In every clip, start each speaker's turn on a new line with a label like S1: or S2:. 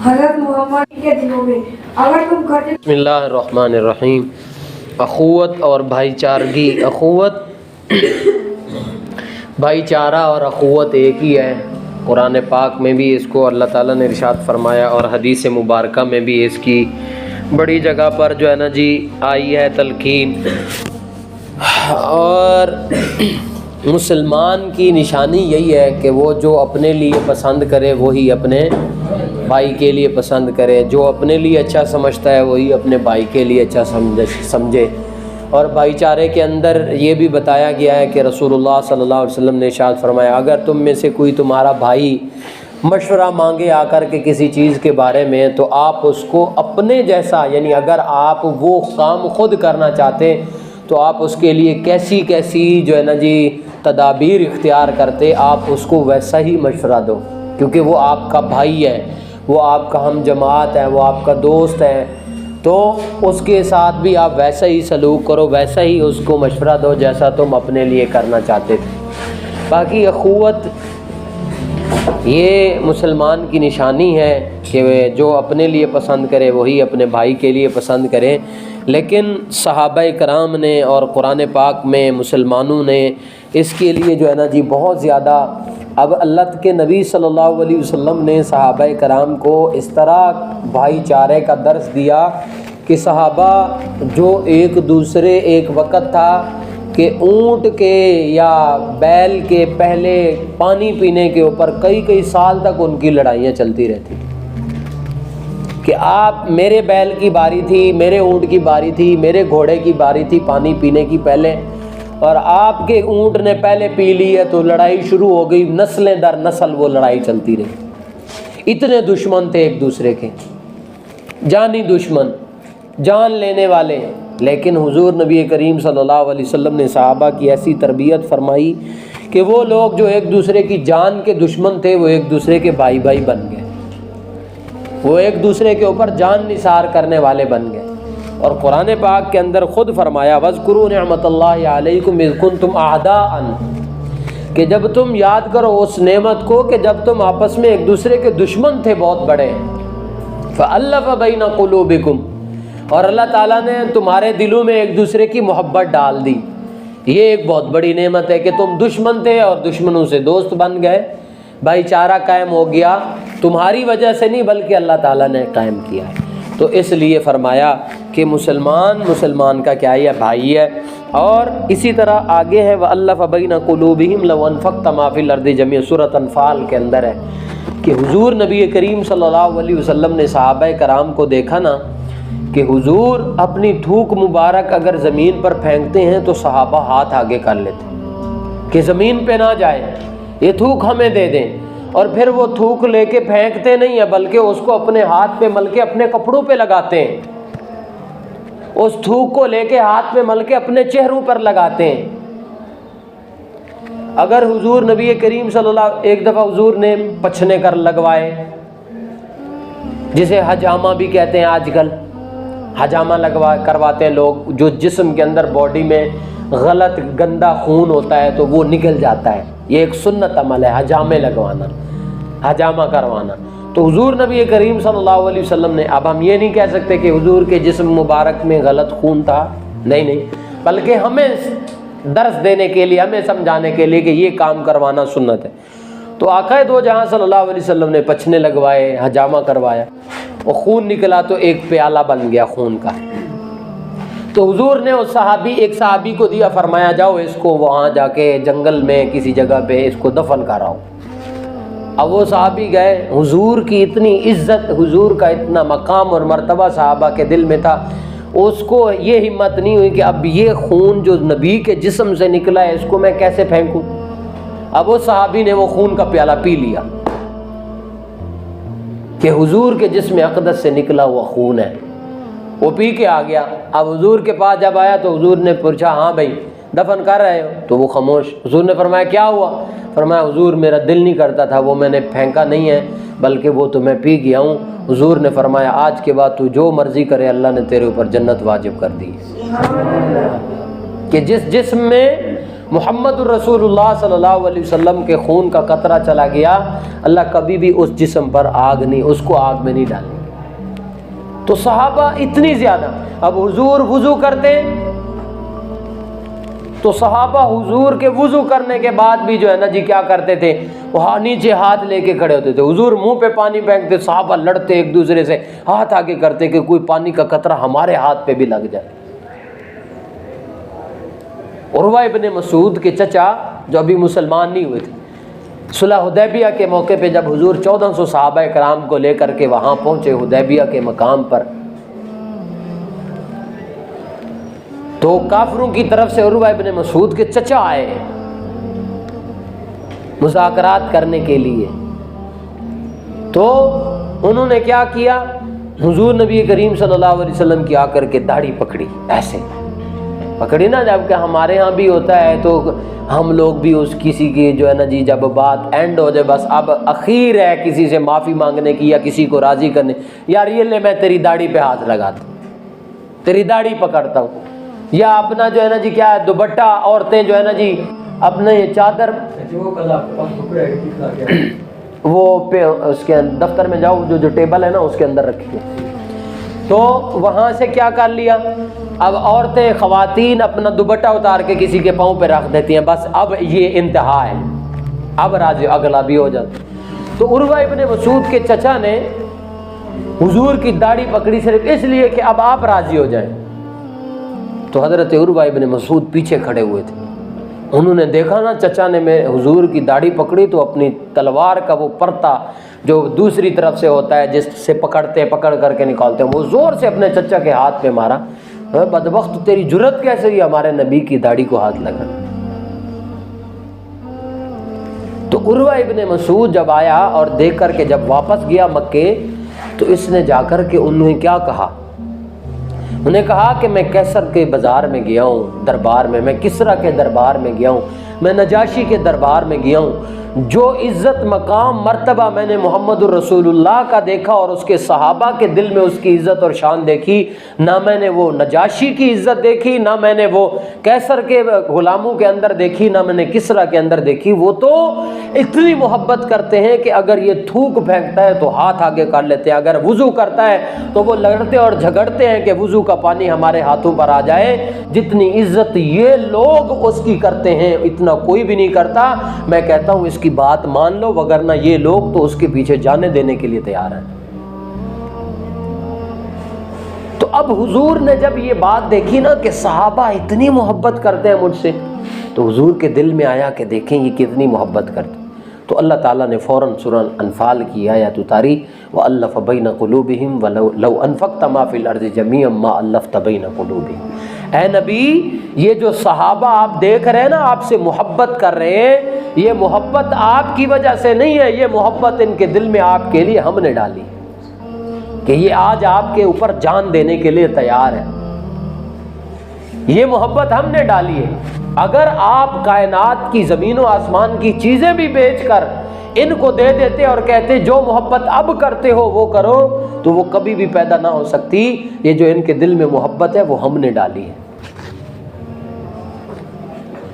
S1: حضرت محمد کے دنوں میں اگر تم کرتے
S2: بسم اللہ الرحمن الرحیم۔ اخوت اور بھائی چارگی، بھائی چارہ اور اخوت ایک ہی ہے۔ قرآن پاک میں بھی اس کو اللہ تعالیٰ نے ارشاد فرمایا اور حدیث مبارکہ میں بھی اس کی بڑی جگہ پر جو ہے نا جی آئی ہے تلقین۔ اور مسلمان کی نشانی یہی ہے کہ وہ جو اپنے لیے پسند کرے وہی اپنے بھائی کے لیے پسند کرے، جو اپنے لیے اچھا سمجھتا ہے وہی اپنے بھائی کے لیے اچھا سمجھے۔ اور بھائی چارے کے اندر یہ بھی بتایا گیا ہے کہ رسول اللہ صلی اللہ علیہ وسلم نے ارشاد فرمایا، اگر تم میں سے کوئی تمہارا بھائی مشورہ مانگے آ کر کے کسی چیز کے بارے میں تو آپ اس کو اپنے جیسا، یعنی اگر آپ وہ کام خود کرنا چاہتے تو آپ اس کے لیے کیسی جو ہے نا جی تدابیر اختیار کرتے، آپ اس کو ویسا ہی مشورہ دو، کیونکہ وہ آپ کا بھائی ہے، وہ آپ کا ہم جماعت ہے، وہ آپ کا دوست ہے، تو اس کے ساتھ بھی آپ ویسا ہی سلوک کرو، ویسا ہی اس کو مشورہ دو جیسا تم اپنے لیے کرنا چاہتے تھے۔ باقی اخوت یہ مسلمان کی نشانی ہے کہ جو اپنے لیے پسند کرے وہی اپنے بھائی کے لیے پسند کرے۔ لیکن صحابہ کرام نے اور قرآن پاک میں مسلمانوں نے اس کے لیے جو ہے نا جی بہت زیادہ، اب اللہ کے نبی صلی اللہ علیہ وسلم نے صحابہ کرام کو اس طرح بھائی چارے کا درس دیا کہ صحابہ جو ایک وقت تھا کہ اونٹ کے یا بیل کے پہلے پانی پینے کے اوپر کئی سال تک ان کی لڑائیاں چلتی رہتی کہ آپ، میرے بیل کی باری تھی، میرے اونٹ کی باری تھی، میرے گھوڑے کی باری تھی پانی پینے کی پہلے، اور آپ کے اونٹ نے پہلے پی لی ہے تو لڑائی شروع ہو گئی، نسلیں در نسل وہ لڑائی چلتی رہی۔ اتنے دشمن تھے ایک دوسرے کے، جانی دشمن، جان لینے والے، لیکن حضور نبی کریم صلی اللہ علیہ وسلم نے صحابہ کی ایسی تربیت فرمائی کہ وہ لوگ جو ایک دوسرے کی جان کے دشمن تھے وہ ایک دوسرے کے بھائی بن گئے، وہ ایک دوسرے کے اوپر جان نثار کرنے والے بن گئے۔ اور قرآن پاک کے اندر خود فرمایا وَاذْكُرُوا نِعْمَةَ اللَّهِ عَلَيْكُمْ إِذْ كُنْتُمْ أَعْدَاءً، کہ جب تم یاد کرو اس نعمت کو کہ جب تم آپس میں ایک دوسرے کے دشمن تھے بہت بڑے، فَأَلَّفَ بَيْنَ قُلُوبِكُمْ، اور اللہ تعالیٰ نے تمہارے دلوں میں ایک دوسرے کی محبت ڈال دی۔ یہ ایک بہت بڑی نعمت ہے کہ تم دشمن تھے اور دشمنوں سے دوست بن گئے، بھائی چارہ قائم ہو گیا، تمہاری وجہ سے نہیں بلکہ اللہ تعالیٰ نے قائم کیا ہے۔ تو اس لیے فرمایا کہ مسلمان کا کیا ہے؟ بھائی ہے۔ اور اسی طرح آگے ہے وَأَلَّفَ بَيْنَ قُلُوبِهِمْ لَوْ أَنفَقْتَ مَا فِي الْأَرْضِ جَمِيعًا، سورۃ انفال کے اندر ہے کہ حضور نبی کریم صلی اللہ علیہ وسلم نے صحابہ کرام کو دیکھا نا کہ حضور اپنی تھوک مبارک اگر زمین پر پھینکتے ہیں تو صحابہ ہاتھ آگے کر لیتے کہ زمین پہ نہ جائے، یہ تھوک ہمیں دے دیں، اور پھر وہ تھوک لے کے پھینکتے نہیں ہیں بلکہ اس کو اپنے ہاتھ پہ مل کے اپنے کپڑوں پہ لگاتے ہیں، اس تھوک کو لے کے ہاتھ پہ مل کے اپنے چہروں پر لگاتے ہیں۔ اگر حضور نبی کریم صلی اللہ، ایک دفعہ حضور نے پچھنے کر لگوائے، جسے حجامہ بھی کہتے ہیں، آج کل حجامہ کرواتے ہیں لوگ، جو جسم کے اندر باڈی میں غلط گندا خون ہوتا ہے تو وہ نکل جاتا ہے، یہ ایک سنت عمل ہے حجامے لگوانا، حجامہ کروانا۔ تو حضور نبی کریم صلی اللہ علیہ وسلم نے، اب ہم یہ نہیں کہہ سکتے کہ حضور کے جسم مبارک میں غلط خون تھا، نہیں، بلکہ ہمیں درس دینے کے لیے، ہمیں سمجھانے کے لیے کہ یہ کام کروانا سنت ہے۔ تو آقا دو جہاں صلی اللہ علیہ وسلم نے پچھنے لگوائے، حجامہ کروایا، وہ خون نکلا تو ایک پیالہ بن گیا خون کا، تو حضور نے اس ایک صحابی کو دیا، فرمایا جاؤ اس کو وہاں جا کے جنگل میں کسی جگہ پہ اس کو دفن کراؤ۔ اب وہ صحابی گئے، حضور کی اتنی عزت، حضور کا اتنا مقام اور مرتبہ صحابہ کے دل میں تھا، اس کو یہ ہمت نہیں ہوئی کہ اب یہ خون جو نبی کے جسم سے نکلا ہے اس کو میں کیسے پھینکوں۔ اب وہ صحابی نے وہ خون کا پیالہ پی لیا کہ حضور کے جسم اقدس سے نکلا ہوا خون ہے، وہ پی کے آ گیا۔ اب حضور کے پاس جب آیا تو حضور نے پوچھا ہاں بھائی دفن کر رہے ہو؟ تو وہ خاموش۔ حضور نے فرمایا کیا ہوا؟ فرمایا حضور میرا دل نہیں کرتا تھا، وہ میں نے پھینکا نہیں ہے بلکہ وہ تو میں پی گیا ہوں۔ حضور نے فرمایا آج کے بعد تو جو مرضی کرے، اللہ نے تیرے اوپر جنت واجب کر دی کہ جس جسم میں محمد الرسول اللہ صلی اللہ علیہ وسلم کے خون کا قطرہ چلا گیا، اللہ کبھی بھی اس جسم پر آگ نہیں، اس کو آگ میں نہیں ڈالیں گے۔ تو صحابہ اتنی زیادہ، اب حضور وضو کرتے تو صحابہ حضور کے وضو کرنے کے بعد بھی جو ہے نا جی کیا کرتے تھے، وہ نیچے ہاتھ لے کے کھڑے ہوتے تھے، حضور منہ پہ پانی پھینکتے، صحابہ لڑتے ایک دوسرے سے، ہاتھ آگے کرتے کہ کوئی پانی کا قطرہ ہمارے ہاتھ پہ بھی لگ جائے۔ عروہ ابن مسعود کے چچا جو ابھی مسلمان نہیں ہوئے تھے، صلح حدیبیہ کے موقع پہ جب حضور 1400 صحابہ کرام کو لے کر کے وہاں پہنچے حدیبیہ کے مقام پر، تو کافروں کی طرف سے عروہ ابن مسعود کے چچا آئے مذاکرات کرنے کے لیے۔ تو انہوں نے کیا کیا، حضور نبی کریم صلی اللہ علیہ وسلم کی آ کر کے داڑھی پکڑی، ایسے پکڑی نا، جب کہ ہمارے ہاں بھی ہوتا ہے تو ہم لوگ بھی اس کسی کی جو ہے نا جی جب بات اینڈ ہو جائے، بس اب اخیر ہے کسی سے معافی مانگنے کی یا کسی کو راضی کرنے، یار یہ لے میں تیری داڑھی پہ ہاتھ لگاتا ہوں، تیری داڑھی پکڑتا ہوں، یا اپنا جو ہے نا جی کیا ہے دوپٹہ، عورتیں جو ہے نا جی اپنے یہ چادر وہ پہ اس کے دفتر میں جاؤ، جو ٹیبل ہے نا اس کے اندر رکھیے، تو وہاں سے کیا کر لیا، اب عورتیں خواتین اپنا دوپٹہ اتار کے کسی کے پاؤں پہ رکھ دیتی ہیں، بس اب یہ انتہا ہے، اب راضی اگلا بھی ہو جاتا۔ تو عروہ ابن مسعود کے چچا نے حضور کی داڑھی پکڑی صرف اس لیے کہ اب آپ راضی ہو جائیں۔ تو حضرت عروہ ابن مسعود پیچھے کھڑے ہوئے تھے، انہوں نے دیکھا نا چچا نے میں حضور کی داڑھی پکڑی، تو اپنی تلوار کا وہ پرتا جو دوسری طرف سے ہوتا ہے جس سے پکڑ کر کے نکالتے ہیں، وہ زور سے اپنے چچا کے ہاتھ پہ مارا، بدبخت تیری جرت کیسے ہوئی ہمارے نبی کی داڑھی کو ہاتھ لگا۔ تو عروہ ابن مسعود جب آیا اور دیکھ کر کے جب واپس گیا مکے، تو اس نے جا کر کے انہیں کیا کہا، انہوں نے کہا کہ میں کیسر کے بازار میں گیا ہوں، دربار میں کسرا کے دربار میں گیا ہوں، میں نجاشی کے دربار میں گیا ہوں، جو عزت مقام مرتبہ میں نے محمد الرسول اللہ کا دیکھا اور اس کے صحابہ کے دل میں اس کی عزت اور شان دیکھی، نہ میں نے وہ نجاشی کی عزت دیکھی، نہ میں نے وہ کیسر کے غلاموں کے اندر دیکھی، نہ میں نے کسرا کے اندر دیکھی۔ وہ تو اتنی محبت کرتے ہیں کہ اگر یہ تھوک پھینکتا ہے تو ہاتھ آگے کر لیتے ہیں، اگر وضو کرتا ہے تو وہ لڑتے اور جھگڑتے ہیں کہ وضو کا پانی ہمارے ہاتھوں پر آ جائے۔ جتنی عزت یہ لوگ اس کی کرتے ہیں اتنا کوئی بھی نہیں کرتا۔ میں کہتا ہوں اس کی بات مان لو، وگرنہ یہ لوگ تو اس کے پیچھے جانے دینے کے لیے تیار ہیں۔ تو اب حضور نے جب یہ بات دیکھی نا کہ صحابہ اتنی محبت کرتے ہیں مجھ سے، تو حضور کے دل میں آیا کہ دیکھیں یہ کتنی محبت کرتے ہیں۔ تو اللہ تعالیٰ نے فوراً سورہ انفال کی آیت اتاری، وَأَلَّفَ بَيْنَ قُلُوبِهِمْ وَلَوْ أَنفَقْتَ مَا فِي الْأَرْضِ جَمِيعًا مَا أَلَّفْتَ بَيْنَ قُلُوبِهِمْ۔ اے نبی، یہ جو صحابہ آپ دیکھ رہے ہیں نا، آپ سے محبت کر رہے ہیں، یہ محبت آپ کی وجہ سے نہیں ہے، یہ محبت ان کے دل میں آپ کے لیے ہم نے ڈالی کہ یہ آج آپ کے اوپر جان دینے کے لیے تیار ہے، یہ محبت ہم نے ڈالی ہے۔ اگر آپ کائنات کی زمین و آسمان کی چیزیں بھی بیچ کر ان کو دے دیتے اور کہتے جو محبت اب کرتے ہو وہ کرو، تو وہ کبھی بھی پیدا نہ ہو سکتی۔ یہ جو ان کے دل میں محبت ہے وہ ہم نے ڈالی ہے۔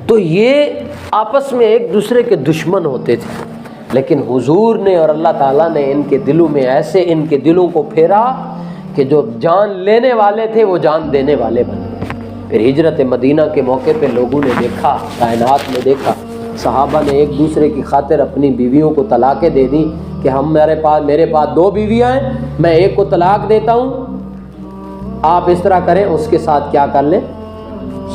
S2: تو یہ آپس میں ایک دوسرے کے دشمن ہوتے تھے، لیکن حضور نے اور اللہ تعالیٰ نے ان کے دلوں میں ایسے ان کے دلوں کو پھیرا کہ جو جان لینے والے تھے وہ جان دینے والے بن گئے۔ پھر ہجرت مدینہ کے موقع پہ لوگوں نے دیکھا، کائنات نے دیکھا، صحابہ نے ایک دوسرے کی خاطر اپنی بیویوں کو طلاقیں دے دی کہ میرے پاس 2 بیویاں ہیں، میں ایک کو طلاق دیتا ہوں، آپ اس طرح کریں، اس کے ساتھ کیا کر لیں،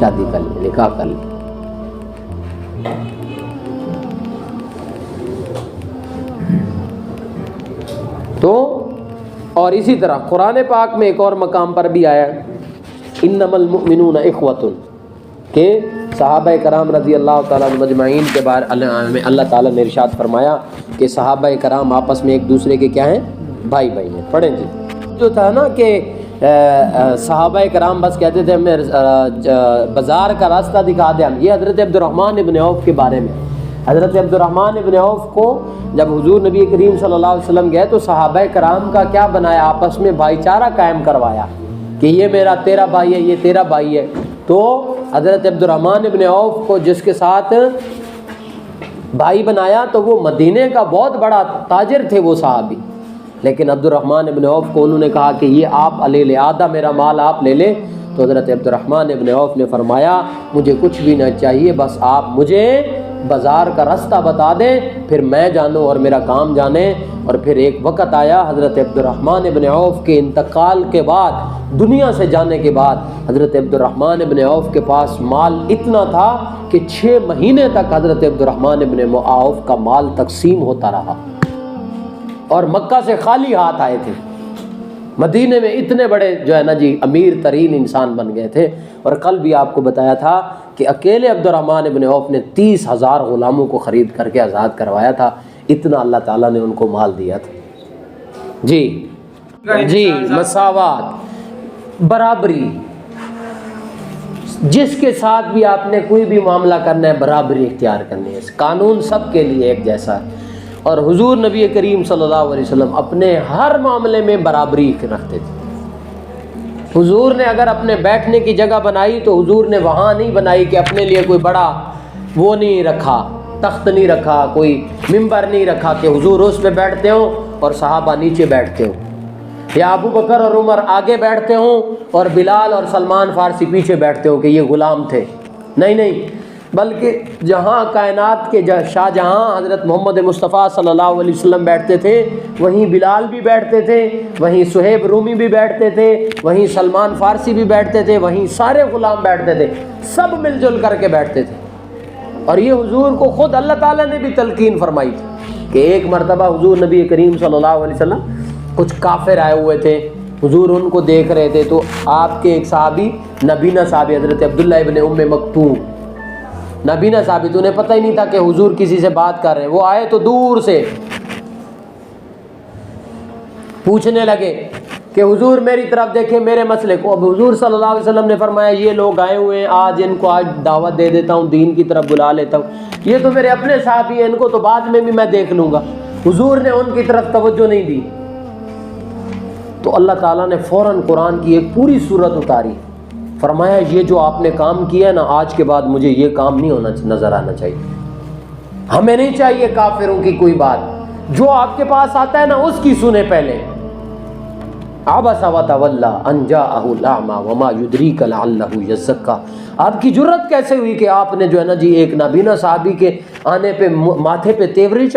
S2: شادی کر لیں، نکاح کر لیں۔ تو اور اسی طرح قرآن پاک میں ایک اور مقام پر بھی آیا، انما المؤمنون اخوۃ، کہ صحابہ کرام رضی اللہ تعالیٰ عنہ مجمعین کے بارے میں اللہ تعالیٰ نے ارشاد فرمایا کہ صحابہ کرام آپس میں ایک دوسرے کے کیا ہیں، بھائی بھائی ہیں۔ پڑھیں جی، جو تھا نا کہ صحابہ کرام بس کہتے تھے ہمیں بازار کا راستہ دکھا دیں، یہ حضرت عبد الرحمن ابن عوف کے بارے میں۔ حضرت عبد الرحمن ابن عوف کو جب حضور نبی کریم صلی اللہ علیہ وسلم گئے تو صحابہ کرام کا کیا بنایا، آپس میں بھائی چارہ قائم کروایا کہ یہ میرا تیرا بھائی ہے، یہ تیرا بھائی ہے۔ تو حضرت عبد الرحمن ابن عوف کو جس کے ساتھ بھائی بنایا تو وہ مدینے کا بہت بڑا تاجر تھے وہ صحابی، لیکن عبد الرحمن ابن عوف کو انہوں نے کہا کہ یہ آپ لے لے، آدھا میرا مال آپ لے لیں۔ تو حضرت عبد الرحمن ابن عوف نے فرمایا مجھے کچھ بھی نہ چاہیے، بس آپ مجھے بازار کا راستہ بتا دیں، پھر میں جانوں اور میرا کام جانے۔ اور پھر ایک وقت آیا حضرت عبد الرحمن ابن عوف کے انتقال کے بعد، دنیا سے جانے کے بعد، حضرت عبد الرحمن ابن عوف کے پاس مال اتنا تھا کہ 6 مہینے تک حضرت عبد الرحمن ابن عوف کا مال تقسیم ہوتا رہا، اور مکہ سے خالی ہاتھ آئے تھے، مدینے میں اتنے بڑے جو ہے نا جی امیر ترین انسان بن گئے تھے۔ اور کل بھی آپ کو بتایا تھا کہ اکیلے عبد الرحمن ابن عوف نے 30,000 غلاموں کو خرید کر کے آزاد کروایا تھا، اتنا اللہ تعالیٰ نے ان کو مال دیا تھا۔ جی مساوات، برابری، جس کے ساتھ بھی آپ نے کوئی بھی معاملہ کرنا ہے برابری اختیار کرنی ہے، قانون سب کے لیے ایک جیسا ہے۔ اور حضور نبی کریم صلی اللہ علیہ وسلم اپنے ہر معاملے میں برابری رکھتے تھے۔ حضور نے اگر اپنے بیٹھنے کی جگہ بنائی تو حضور نے وہاں نہیں بنائی کہ اپنے لیے کوئی بڑا وہ نہیں رکھا، تخت نہیں رکھا، کوئی ممبر نہیں رکھا کہ حضور اس پہ بیٹھتے ہوں اور صحابہ نیچے بیٹھتے ہوں، یا ابو بکر اور عمر آگے بیٹھتے ہوں اور بلال اور سلمان فارسی پیچھے بیٹھتے ہوں کہ یہ غلام تھے۔ نہیں، بلکہ جہاں کائنات کے شاہ جہاں حضرت محمد مصطفیٰ صلی اللہ علیہ وسلم بیٹھتے تھے وہیں بلال بھی بیٹھتے تھے، وہیں صہیب رومی بھی بیٹھتے تھے، وہیں سلمان فارسی بھی بیٹھتے تھے، وہیں سارے غلام بیٹھتے تھے، سب مل جل کر کے بیٹھتے تھے۔ اور یہ حضور کو خود اللہ تعالیٰ نے بھی تلقین فرمائی تھی کہ ایک مرتبہ حضور نبی کریم صلی اللہ علیہ وسلم کچھ کافر آئے ہوئے تھے، حضور ان کو دیکھ رہے تھے، تو آپ کے ایک صحابی نبینا صحابی حضرت عبداللہ ابن ام مکتوم، نبینا صحابی، تو انہیں پتہ ہی نہیں تھا کہ حضور کسی سے بات کر رہے ہیں، وہ آئے تو دور سے پوچھنے لگے کہ حضور میری طرف دیکھیں میرے مسئلے کو۔ اب حضور صلی اللہ علیہ وسلم نے فرمایا یہ لوگ آئے ہوئے ہیں، آج ان کو آج دعوت دے دیتا ہوں، دین کی طرف بلا لیتا ہوں، یہ تو میرے اپنے صحابی ہیں، ان کو تو بعد میں بھی میں دیکھ لوں گا۔ حضور نے ان کی طرف توجہ نہیں دی، تو اللہ تعالیٰ نے فوراً قرآن کی ایک پوری سورت اتاری، فرمایا یہ جو آپ نے کام کیا نا، آج کے بعد مجھے یہ کام نہیں ہونا نظر آنا چاہیے، ہمیں نہیں چاہیے کافروں کی کوئی بات، جو آپ کے پاس آتا ہے نا اس کی سنیں پہلے۔ عبس وتولی ان جاءہ الاعمی وما یدریک لعلہ یزکیٰ، آپ کی جرت کیسے ہوئی کہ آپ نے جو ہے نا جی ایک نابینا صحابی کے آنے پہ ماتھے پہ تیوری